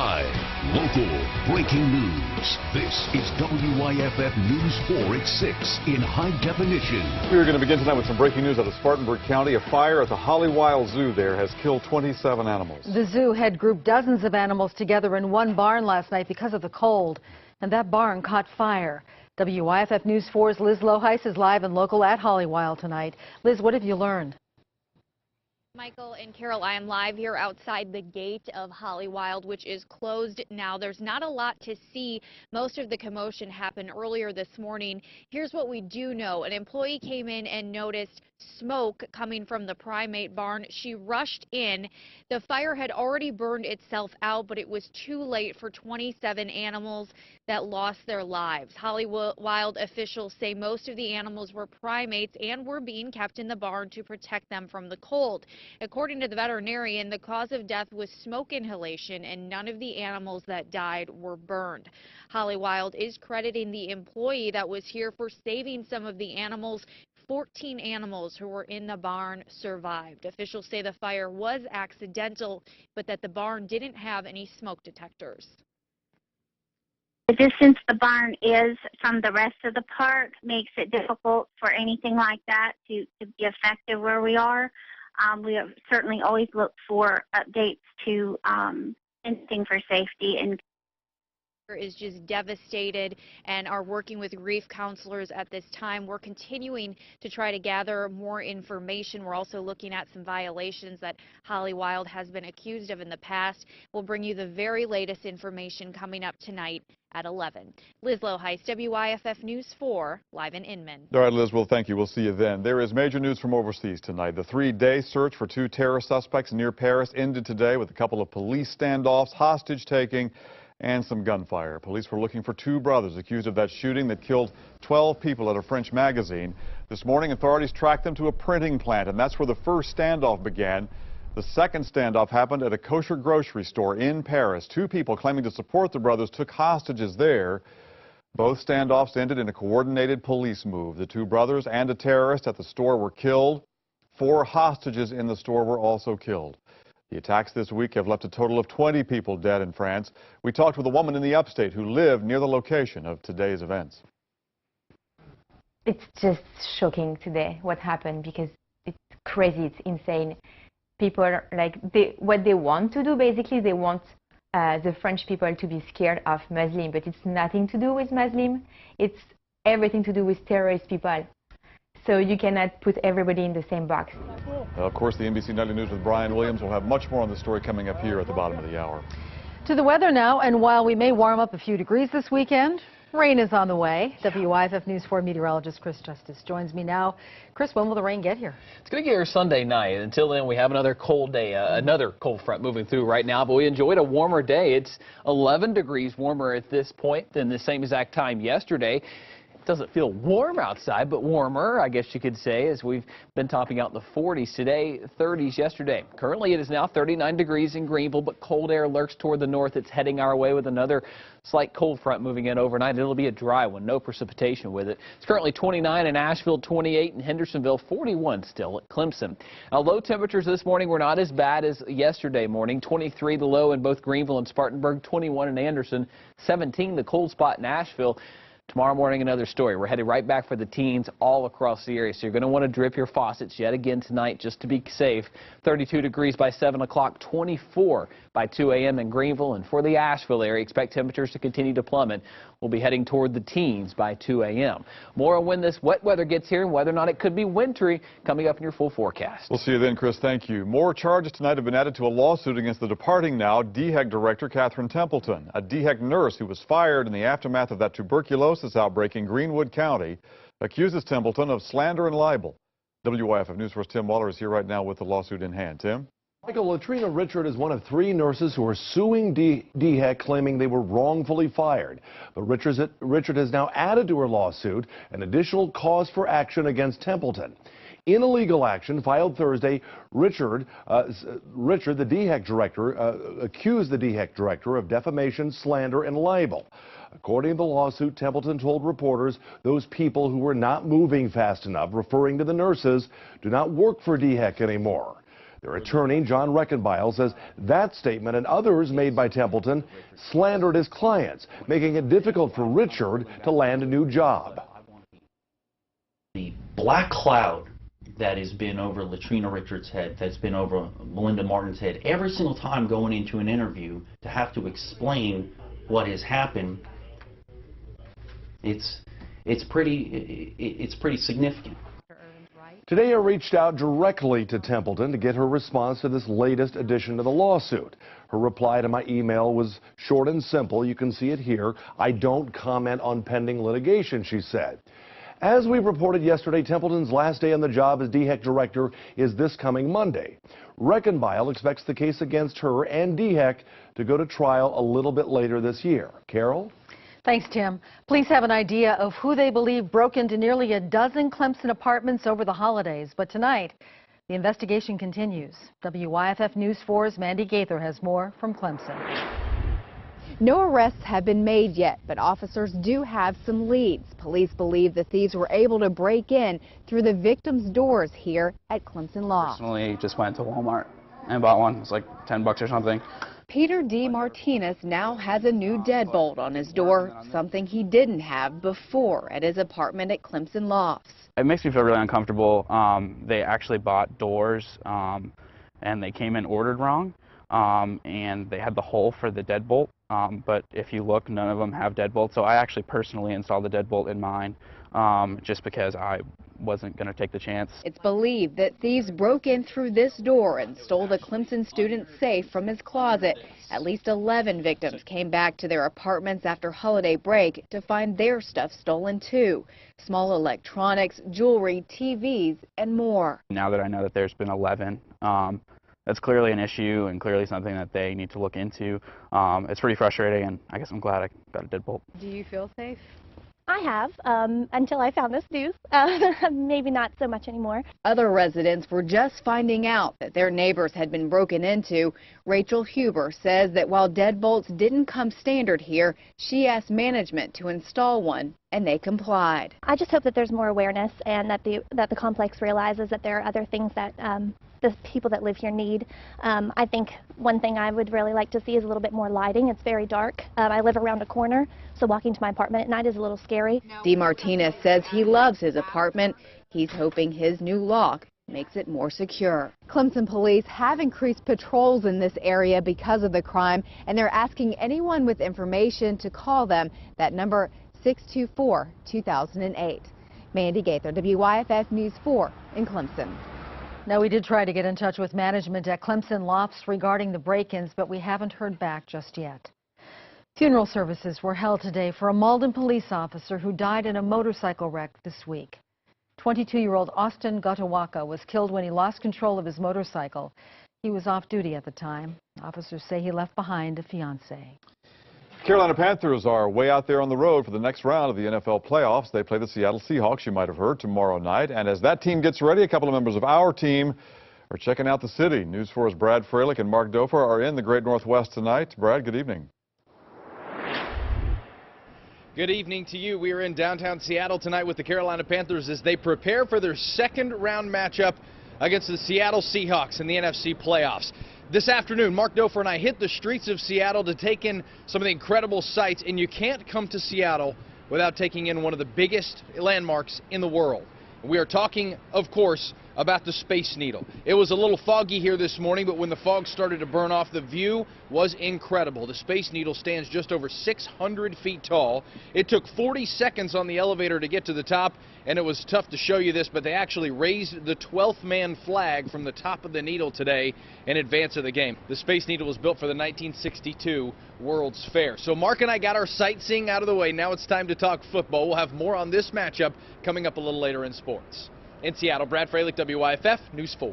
Live, local, breaking news. This is WYFF News 4 at 6 in high definition. We're going to begin tonight with some breaking news out of Spartanburg County. A fire at the Hollywild Zoo there has killed 27 animals. The zoo had grouped dozens of animals together in one barn last night because of the cold, and that barn caught fire. WYFF News 4's Liz Loheis is live and local at Hollywild tonight. Liz, what have you learned? Michael and Carol, I am live here outside the gate of Hollywild, which is closed now. There's not a lot to see. Most of the commotion happened earlier this morning. Here's what we do know. An employee came in and noticed smoke coming from the primate barn. She rushed in. The fire had already burned itself out, but it was too late for 27 animals that lost their lives. Hollywild officials say most of the animals were primates and were being kept in the barn to protect them from the cold. According to the veterinarian, the cause of death was smoke inhalation, and none of the animals that died were burned. Hollywild is crediting the employee that was here for saving some of the animals. 14 animals who were in the barn survived. Officials say the fire was accidental, but that the barn didn't have any smoke detectors. The distance the barn is from the rest of the park makes it difficult for anything like that to be effective where we are. We have certainly always looked for updates to anything for safety, and is just devastated and are working with grief counselors at this time. We're continuing to try to gather more information. We're also looking at some violations that Hollywild has been accused of in the past. We'll bring you the very latest information coming up tonight at 11. Liz Loheis, WYFF News 4, live in Inman. All right, Liz, well, thank you. We'll see you then. There is major news from overseas tonight. The three-day search for two terror suspects near Paris ended today with a couple of police standoffs, hostage-taking, and some gunfire. Police were looking for two brothers accused of that shooting that killed 12 people at a French magazine. This morning, authorities tracked them to a printing plant, and that's where the first standoff began. The second standoff happened at a kosher grocery store in Paris. Two people claiming to support the brothers took hostages there. Both standoffs ended in a coordinated police move. The two brothers and a terrorist at the store were killed. 4 hostages in the store were also killed. The attacks this week have left a total of 20 people dead in France. We talked with a woman in the upstate who lived near the location of today's events. It's just shocking today what happened, because it's crazy, it's insane. People are like, what they want to do, basically, they want the French people to be scared of Muslim, but it's nothing to do with Muslim. It's everything to do with terrorist people. So you cannot put everybody in the same box. Of course, the NBC Nightly News with Brian Williams will have much more on the story coming up here at the bottom of the hour. To the weather now, and while we may warm up a few degrees this weekend, rain is on the way. WYFF News 4 meteorologist Chris Justice joins me now. Chris, when will the rain get here? It's going to get here Sunday night. Until then, we have another cold day, another cold front moving through right now. But we enjoyed a warmer day. It's 11 degrees warmer at this point than the same exact time yesterday. Doesn't feel warm outside, but warmer, I guess you could say, as we've been topping out in the 40s today, 30s yesterday. Currently, it is now 39 degrees in Greenville, but cold air lurks toward the north. It's heading our way with another slight cold front moving in overnight. It'll be a dry one, no precipitation with it. It's currently 29 in Asheville, 28 in Hendersonville, 41 still at Clemson. Now, low temperatures this morning were not as bad as yesterday morning. 23 the low in both Greenville and Spartanburg, 21 in Anderson, 17 the cold spot in Asheville. Tomorrow morning, another story. We're headed right back for the teens all across the area, so you're going to want to drip your faucets yet again tonight just to be safe. 32 degrees by 7 o'clock, 24 by 2 a.m. in Greenville. And for the Asheville area, expect temperatures to continue to plummet. We'll be heading toward the teens by 2 a.m. More on when this wet weather gets here and whether or not it could be wintry coming up in your full forecast. We'll see you then, Chris. Thank you. More charges tonight have been added to a lawsuit against the departing now DHEC director Catherine Templeton. A DHEC nurse who was fired in the aftermath of that tuberculosis outbreak in Greenwood County accuses Templeton of slander and libel. WYFF News 4's Tim Waller is here right now with the lawsuit in hand. Tim? Michael, Latrina Richard is one of 3 nurses who are suing DHEC, claiming they were wrongfully fired. But Richard has now added to her lawsuit an additional cause for action against Templeton. In a legal action filed Thursday, Richard, the DHEC director, accused the DHEC director of defamation, slander, and libel. According to the lawsuit, Templeton told reporters those people who were not moving fast enough, referring to the nurses, do not work for DHEC anymore. Their attorney, John Reckenbeil, says that statement and others made by Templeton slandered his clients, making it difficult for Richard to land a new job. The black cloud that has been over Latrina Richards' head, that's been over Melinda Martin's head, every single time going into an interview to have to explain what has happened, it's pretty significant. Today I reached out directly to Templeton to get her response to this latest addition to the lawsuit. Her reply to my email was short and simple. You can see it here. I don't comment on pending litigation, she said. As we reported yesterday, Templeton's last day on the job as DHEC director is this coming Monday. Reckenbeil expects the case against her and DHEC to go to trial a little bit later this year. Carol? Thanks, Tim. Police have an idea of who they believe broke into nearly a dozen Clemson apartments over the holidays. But tonight, the investigation continues. WYFF News 4's Mandy Gaither has more from Clemson. No arrests have been made yet, but officers do have some leads. Police believe the thieves were able to break in through the victim's doors here at Clemson Loft. Personally, just went to Walmart and bought one. It was like $10 or something. Peter D. Martinez now has a new deadbolt on his door, something he didn't have before at his apartment at Clemson Lofts. It makes me feel really uncomfortable. They actually bought doors and they came in ordered wrong, and they had the hole for the deadbolt. But if you look, none of them have deadbolts. So I actually personally installed the deadbolt in mine just because I wasn't going to take the chance. It's believed that thieves broke in through this door and stole the Clemson student's safe from his closet. At least 11 victims came back to their apartments after holiday break to find their stuff stolen too. Small electronics, jewelry, TVs, and more. Now that I know that there's been 11, that's clearly an issue and clearly something that they need to look into. It's pretty frustrating, and I guess I'm glad I got a deadbolt. Do you feel safe? I have, until I found this news. Maybe not so much anymore. Other residents were just finding out that their neighbors had been broken into. Rachel Huber says that while deadbolts didn't come standard here, she asked management to install one, and they complied. I just hope that there's more awareness and that the complex realizes that there are other things that the people that live here need. I think one thing I would really like to see is a little bit more lighting. It's very dark. I live around a corner, so walking to my apartment at night is a little scary. D. Martinez says he loves his apartment. He's hoping his new lock makes it more secure. Clemson police have increased patrols in this area because of the crime, and they're asking anyone with information to call them. That number 624-2008. Mandy Gaither, WYFF News 4 in Clemson. Now, we did try to get in touch with management at Clemson Lofts regarding the break-ins, but we haven't heard back just yet. Funeral services were held today for a Malden police officer who died in a motorcycle wreck this week. 22-year-old Austin Gotowaka was killed when he lost control of his motorcycle. He was off duty at the time. Officers say he left behind a fiancée. Carolina Panthers are way out there on the road for the next round of the NFL playoffs. They play the Seattle Seahawks, you might have heard, tomorrow night. And as that team gets ready, a couple of members of our team are checking out the city. News 4's Brad Freilich and Mark Dofer are in the Great Northwest tonight. Brad, good evening. Good evening to you. We are in downtown Seattle tonight with the Carolina Panthers as they prepare for their second round matchup against the Seattle Seahawks in the NFC playoffs. This afternoon, Mark Dofer and I hit the streets of Seattle to take in some of the incredible sights, and you can't come to Seattle without taking in one of the biggest landmarks in the world. We are talking, of course, about the Space Needle. It was a little foggy here this morning, but when the fog started to burn off, the view was incredible. The Space Needle stands just over 600 feet tall. It took 40 seconds on the elevator to get to the top, and it was tough to show you this, but they actually raised the 12th man flag from the top of the needle today in advance of the game. The Space Needle was built for the 1962 World's Fair. So Mark and I got our sightseeing out of the way. Now it's time to talk football. We'll have more on this matchup coming up a little later in sports. In Seattle, Brad Freilich, WYFF News 4.